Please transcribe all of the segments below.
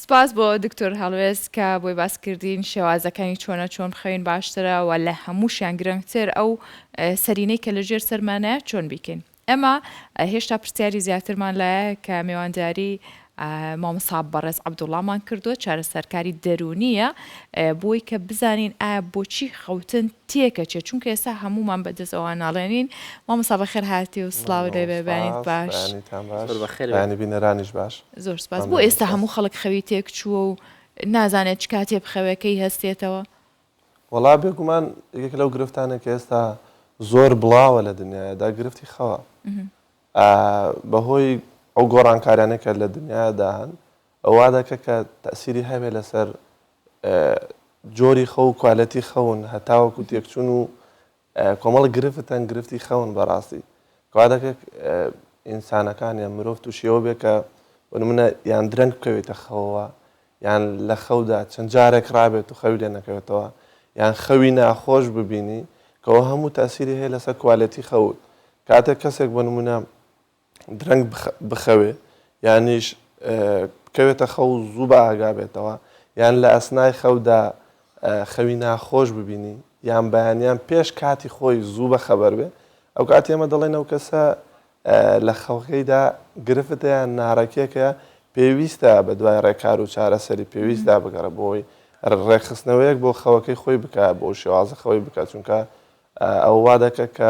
سپاس بۆ دکتۆر هەڵوێز کە بۆی باسکردین شێوازەکانی چۆن بخەوین باشترەوە لە هەمووشیان گرنگتر ئەو سەرینەی کە لەژێر سەرمانەیە چۆن بیکەین. ئەمە هێشتا پرسیاری زیاترمان لایە کە میوانداری مامۆستا بەڕێز عەبدوڵڵامان کردووە چارەسەرکاری دەرونیە بۆی کە بزانین ئایا بۆچی خەوتن تێکەچێ چونکە ئێستا هەمومان بەدەست ئەوان ناڵێنین. مامۆستا بەخێر هاتی و سڵاو لێبێ بێنیت باش بەیانی بینەرانیش باش زۆر سپاس. بۆ ئێستا هەموو خەڵک خەوی تێک چووە و نازانێت چ کاتێ بخەوەکەی هەستێتەوە؟ وەڵا بێگومان یەک لەو گرفتانە کە ئێستا زۆر بڵاوە لە دنیادا گرفتی خەوە بەهۆی ئەو گۆڕانکاریانەکە لە دنیادا هەن ئەوا دەکە کە تەسیری هەبێ لەسەر جۆری خەو و کوالەتی خەون هەتاوەکو تێکچوون و کۆمەڵ گرفتن گرفتی خەون بەڕاستی کەوا دەکە ئینسانەکان یان مرۆڤ تووشیەوە بێ کە بنمونە یان درەنگ بکەوێتە خەوەوە یان لە خەودا چەند جارێک ڕابێت و خەوی لێ نەکەوێتەوە یان خەوی ناخۆش ببینی کەەوە هەموو تاسیری هەیە لەسەر کوالەتی خەوت. کاتێک کەسێک بنمونە درەنگ بخەوێ یانیش بکەوێتە خەو زوو بە ئاگا بێتەوە یان لە ئەسنای خەودا خەوی ناخۆش ببینی یان بەیانیان پێش کاتی خۆی زوو بە خەبەر بێ ئەو کاتی ئێمە دەڵێن ئەو کەسە لە خەوەکەیدا گرفتەیە ناڕەکێکە پێویستە بە دوای ڕێکار و چارەسەری پێویستدا بگەڕە بۆی ڕێکخستنەوەیەک بۆ خەوەکەی خۆی بکە بۆ شێوازە خەوەی بکات چونکە ئەو وا دەکە کە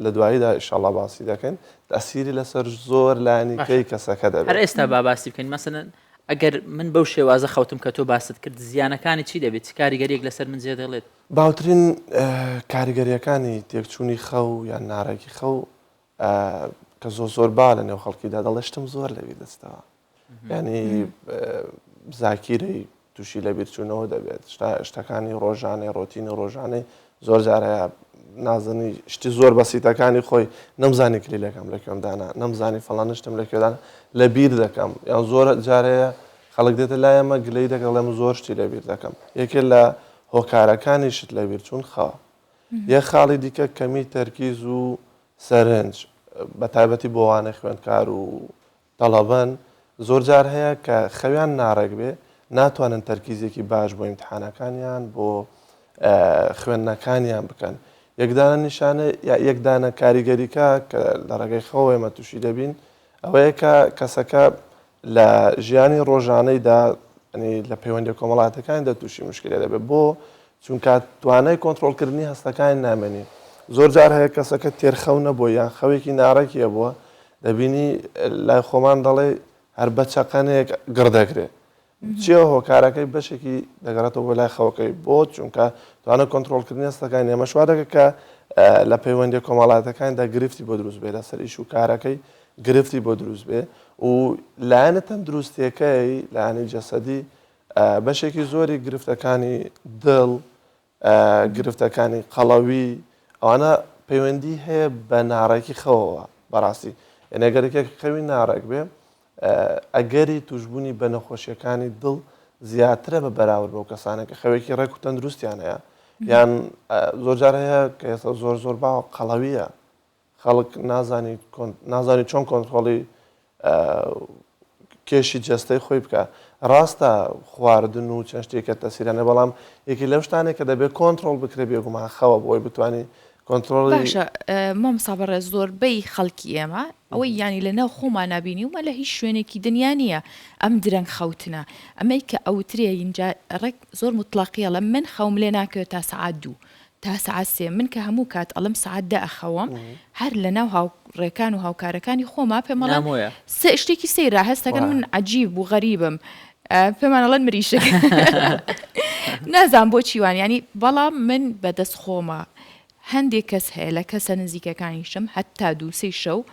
لە دواییدا ئینشاڵڵا باسی دەکەن تەسیری لەسەر زۆر لایەنیکەی کەسەکە دەبێت. هەر ئێستا باسی بکەین مەسەلەن ئەگەر من بەو شێوازە خەوتم کە تۆ باست کرد زیانەکانی چی دەبێت؟ چ کاریگەریەک لەسەر من جێ دەڵێت؟ باوترین کاریگەریەکانی تێکچوونی خەو یان ناڕێکی خەو کە زۆر با لە نێو خەڵکیدا دەڵێشتم زۆر لەوی دەستەوە ینی زاکیرەی تووشی لەبیرچوونەوە دەبێت شتەکانی ڕۆژانەی ڕۆتینی ڕۆژانەی زۆر جارەیە نازانی شتی زۆر بەسیتەکانی خۆی نەمزانی کلیلەکەم لە کوێمدانا نەمزانی فەڵانشتم لە کوێدان لە بیر دەکەم یان زۆر جارەیە خەڵک دێتە لایەمە گلەی دەکەڵێم زۆر شتی لە بیر دەکەم. یەکێک لە هۆکارەکانی شت لە بیرچوون خەوە. یەک خاڵی دیکە کەمی تەرکیز و سەرنج بە تایبەتی بۆ وانەی خوێندکار و تەڵەبەن زۆر جار هەیە کە خەویان ناڕێک بێ ناتوانن تەرکیزێکی باش بۆ ئیمتحانەکانیان بۆ خوێندنەکانیان بکەن. یەکدانە نیشانە یەکدانە کاریگەریکە کە لە ڕێگەی خەوە ئێمە تووشی دەبین ئەوەیە کە کەسەکە لە ژیانی ڕۆژانەیدا لە پەیوەندی کۆمەڵاتەکانیدا تووشی مشکلە دەبێت بۆ چونکە توانای کۆنتترۆلکردنی هەستەکانی نامێنی. زۆر جار هەیە کەسەکە تێرخەو نەبووە یان خەوێکی ناڕێکیە بووە دەبینی لای خۆمان دەڵێ هەر بە چەقەنێک گڕدەگرێت چێ هۆکارەکەی بەشێکی دەگەڕێتەوە بۆ لای خەوەکەی بۆ چونکە توانە کۆنتترۆلکردنی هەستەکانی ئێمە شوا دەکە کە لە پەیوەندی کۆمەڵاتەکاندا گرفتی بۆ دروست بێ لەسەر ئیش و کارەکەی گرفتی بۆ دروست بێ و لایەنە تەندروستیەکەی لایەنی جەسەدی بەشێکی زۆری گرفتەکانی دڵ گرفتەکانی قەڵەوی ئەوانە پەیوەندی هەیە بە ناڕێکی خەوەوە بەڕاستی ئەگەرێکێک خەوی ناڕێک بێ ئەگەری توشببوونی بە نەخۆشیەکانی دڵ زیاترە بە بەراورد بەو کەسانێکە خەوێکی ڕێک و تەندروستیان هەیە یان زۆر جار هەیە کە ئێستا زۆر باوە قەڵەویە خەڵک نازانی چۆن کۆنتترۆڵی کێشی جەستەی خۆی بکە. ڕاستە خواردن و چەند شتێکە تەسیرانە بەڵام یەکی لەو شتانێک کە دەبێت کۆنتترۆل بکرێ بێگومان خەوە بۆی بتوانانی کۆنتترۆلی باشە. مامۆستا بەڕێز زۆربەی خەڵکی ئێمە ئەوەی ینی لەناو خۆمان نبینی ومە لە هیچ شوێنێکی دنیا نییە ئەم درەنگ خەوتنە ئەمەی کە ئەوترێ اینجا ڕێک زۆر مطلقیە لە من خەوم لێ ناکەوێت تا سەعات 2 تا سەعات 3 من کە هەموو کات ئەڵم سەعات 10 ئەخەوم هەر لەناو هاوڕێکان و هاوکارەکانی خۆما پێمەڵێن شتێکی سەیرا هەستەکەن من عەجیب و غەریبم پێمانەڵەن مریشک نازان بۆ چیوان ینی بەڵام من بەدەست خۆمە هەندێک کەس هەیە لە کەسە نزیکەکانیشم هەتا 2-3 شەو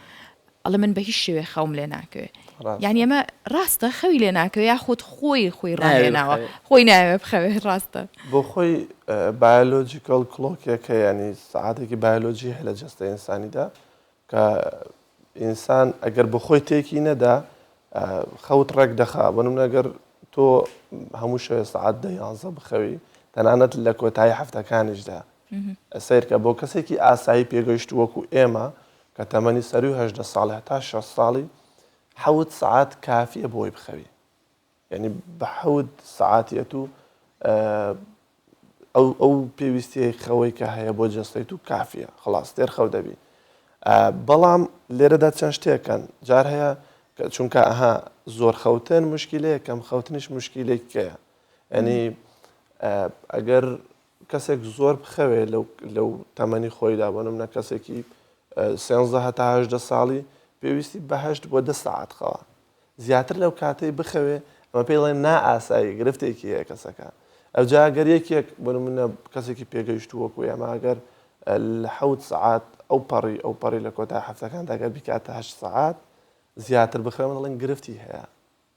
ئەڵە من بە هیچ شێوێ خەوم لێ ناکەوێت یعنی ئەمە ڕاستە خەوی لێ ناکەوێت یا خۆی ڕاهێناوە خۆی ناوێت بخەوێت ڕاستە بۆ خۆی بایۆلۆجیکەڵ کلۆکێکە ینی سەعاتێکی بایۆلۆجی هەیە لە جەستە ئینسانیدا کە ئینسان ئەگەر بە خۆی تێکی نەدا خەوت ڕێک دەخا بنم ئەگەر تۆ هەموو شەوێ سەعات 10-11 بخەوی تەنانەت لە کۆتایی هەفتەکانیشدا سیرکە بۆ کەسێکی ئاسایی پێگەیشت وەکو ئێمە کە تەمەنی سەری و 18 ساڵی هەتا 6 ساڵی 7 ساعات کافیە بۆی بخەوی یعنی بە 7 سعاتیەت و ئەو پێویستیەی خەوەی کە هەیە بۆ جەستەیت و کافیە خلاص تێر خەو دەبی. بەڵام لێرەدا چەند شتێکن جار هەیە چونکە ئەها زۆر خەوتن مشکلەیە کەم خەوتنیش مشکلێکەیە. ینی ئەگەر کەسێک زۆر بخەوێ لەو تەمەنی خۆیدا بۆ نمونە کەسێکی 13 هەتا 18 ساڵی پێویستی بە 8 بۆ 10 ساعت خەوە. زیاتر لەو کاتەی بخەوێ ئەمە پێی بڵێن نائاسایی گرفتێکی هەیە کەسەکە. ئەوجا ئەگەر یەکێک بۆ نمونە کەسێکی پێگەیشت وەکو ئێمە ئەگەر لە 7 ساعات ئەو پەڕی لە کۆتا هەفتەکاندا ئەگەر بیکاتە 8 ساعات زیاتر بخەوێ دەڵێن گرفتی هەیە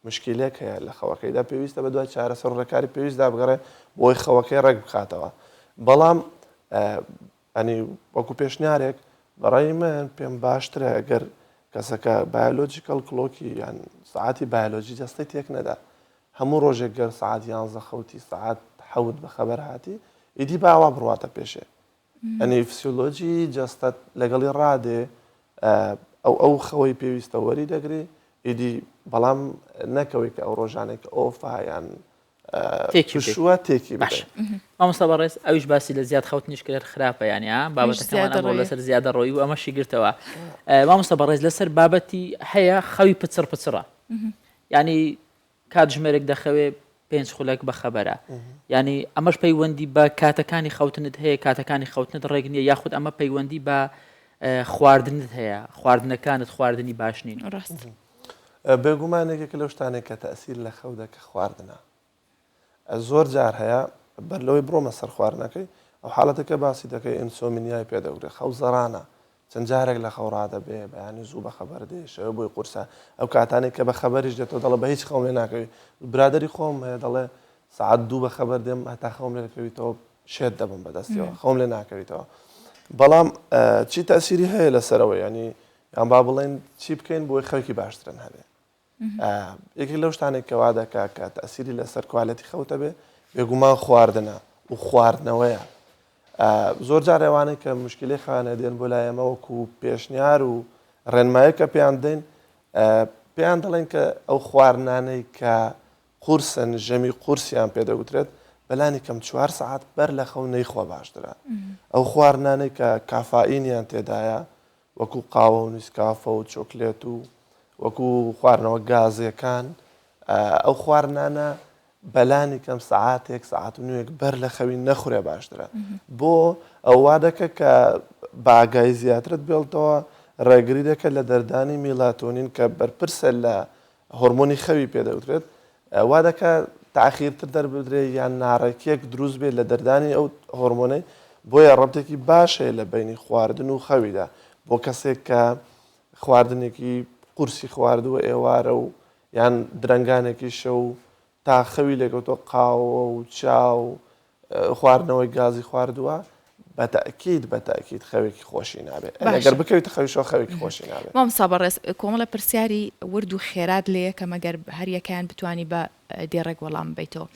مشکلێک هەیە لە خەوەکەیدا پێویستە بە دوای چارەسەر ڕێکاری پێویستدا بگەڕێ بۆی خەوەکەی ڕێک بخاتەوە. بەڵام ئەنی وەکو پێشنیارێک بەڕای من پێم باشترە ئەگەر کەسەکە بایۆلۆجیکەڵ کلۆکی یان سعاتی بایۆلۆژی جەستەی تێک نەدا هەموو ڕۆژێک گەر سعات 11 خەوتی سعات 7 بەخەبەر هاتی ئیدی باوا بڕواتە پێشێ. ئەنی فسیۆلۆجی جەستەت لەگەڵی ڕادێ ئەو خەوەی پێویستە وەری دەگری ئیدی بەڵام نەکەوەی کە ئەو ڕۆژانێک ئۆفایان شووە تێکی باش. مامۆستا بەڕێز ئەویش باسی لە زیاد خەوتنیش کرد خراپە یانیا بابەتەکەمان ئەمڕۆ لەسەر زیادە ڕۆیی و ئەمەشی گرتەوە. مامۆستا بەڕێز لەسەر بابەتی هەیە خەوی پچڕە ینی کات ژمێرێک دەخەوێ 5 خولەک بە خەبەرە ینی ئەمەش پەیوەندی بە کاتەکانی خەوتنت هەیە کاتەکانی خەوتنت ڕێک نییە یاخود ئەمە پەیوەندی بە خواردنت هەیە خواردنەکانت خواردنی باش نین. بێگومانێکێک لەو شتانێک کە تەئسیر لە خەو دەکە خواردنە. زۆر جار هەیە بەرلەوەی بڕۆمە سەر خواردنەکەی ئەو حاڵەتەکە باسی دەکەی ئینسۆمینیای پێدەگرێت خەو زەڕانە چەند جارێک لە خەوڕادە بێ بەیانی زوو بە خەبەر دێشەوە بۆی قورسە ئەو کاتانێک کە بە خەبەریش دێتەوە دەڵێ بە هیچ خەوم لێ ناکەوی برادری خۆم هەیە دەڵێ سعات 2 بە خەبەر دێم هەتا خەوم لێ دەکەویتەوە شێت دەبم بەدەستیەوە خەوم لێ ناکەویتەوە. بەڵام چی تەئسیری هەیە لەسەرەوە ینی یان با بڵێن چی بکەین بۆی خەوکی باشترن هەبێ. یەکێک لەو شتانێک کەوا دەکا کە تەئسیری لەسەر کوالەتی خەوتە بێ بێگومان خواردنە و خواردنەوەیە. زۆر جار ئەوانەی کە مشکلی خانە دێن بۆ لای ئێمە وەکو پێشنیار و ڕێنمایە کە پێیان دێن پێیان دەڵێن کە ئەو خواردنانەی کە قورسن ژەمی قورسیان پێدەگوترێت بەلانی کەم 4 ساعت بەر لە خەو نەیخوا باشترە. ئەو خواردنانەی کە کافائینیان تێدایە وەکو قاوە و نیسکافە و چۆکلێت و وەکو خواردنەوە گازیەکان ئەو خواردنانە بەلانی کەم سعاتێک سعات و نوێک بەر لە خەوی نەخورێ باشترە. بۆ ئەووا دەکە کە باگای زیاترت بێڵتەوە ڕێگری دەکە لە دەردانی میلاتۆنین کە بەرپرسە لە هۆرمۆنی خەوی پێدەوترێت وا دەکە تاخیرتر دەربدرێ یان ناڕێکیەک دروست بێت لە دەردانی ئەو هۆرمۆنەی بۆیە ڕەبتێکی باشەیە لە بینی خواردن و خەویدا بۆ کەسێک کە خواردنێکی قورسی خواردووە ئێوارە و یان درەنگانێکی شەو تا خەوی لەگەوتۆ قاوە و چاو خواردنەوەی گازی خواردووە بەتەکید خەوێکی خۆشی نابێت ئەگەر بکەویتە خەویشەوە خەوێکی خۆشی نابێت. مامۆستا بەڕێز کۆمەڵە پرسیاری ورد و خێرات لێیە کە مەگەر هەریەکان بتوانی بە دێڕێک وەڵام بیتەوە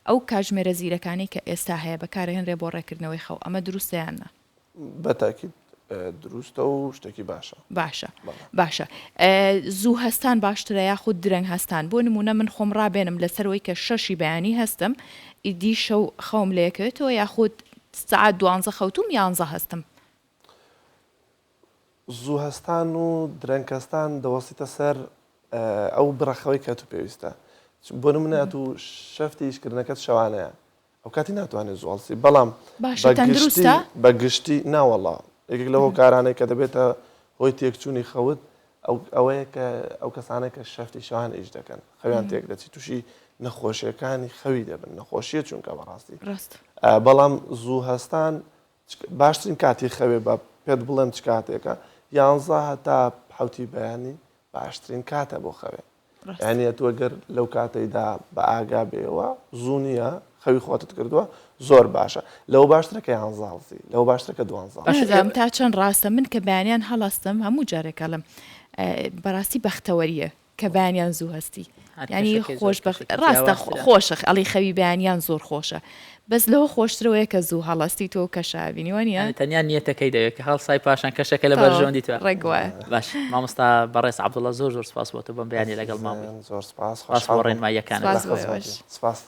ئەو کاتژمێرە زیرەکانی کە ئێستا هەیە بەکارهێنرێ بۆ ڕێکردنەوەی خەو ئەمە دروستیانە؟ بەتەکید دروستە و شتێکی باشە زوو هەستان باشترە یاخود درەنگ هەستان بۆ نمونە من خۆم ڕابێنم لەسەرەوەی کە 6 بەیانی هەستم ئیدی شەو خەوم لەیەکەوێتەوە یاخود سعات 12 خەوتوم 11 هەستم. زوو هەستان و درەنگکەستان دەوەستیتە سەر ئەو بڕەخەوەی کە تو پێویستە بۆ نمونە تو شەفتی ئیشکردنەکەت شەوانەیە ئەو کاتی ناتوانێت زوڵسی بەڵام بەگشتی ناوەڵا یەکێک لەوە کارانەی کە دەبێتە هۆی تێکچوونی خەوت ئەوەیە کە ئەو کەسانێک کە شەفتی شەوان ئیش دەکەن خەویان تێک دەچی تووشی نەخۆشیەکانی خەوی دەبن نەخۆشیە چونکە بەڕاستی بەڵام زوو هەستان باشترین کاتی خەوێ بە پێت بڵێم چ کاتێکە 11 هەتا 7 بەیانی باشترین کاتە بۆ خەوێ یعنی تۆ گەر لەو کاتەیدا بە ئاگا بێەوە زوو نییە خەوی خۆتت کردووە زۆر باشە لەو باشترە کە 11 لەو باشترە کە 12 تا چەند ڕاستە من کە بەیانیان هەڵاستم هەموو جارێکەڵم بەڕاستی بەختەوەریە کە بەیانیان زوو هەستی ینی خۆش ڕاستە خۆشە ئەڵی خەوی بەیانیان زۆر خۆشە بەس لەوە خۆشترەوەیە کە زوو هەڵاستی تۆ کەشابینی وانە تەنیا نیەتەکەی دەوێت کە هەڵسای پاشان کەشەکە لە بەرژۆن دیتوە ڕێگوایە باش مامۆستا بەڕێز عەبدوڵڵا زۆر سپاس بۆ تۆ بەم بەیانی لەگەڵ ماوەی زۆر سپاس ڕێنماییەکانت سپاس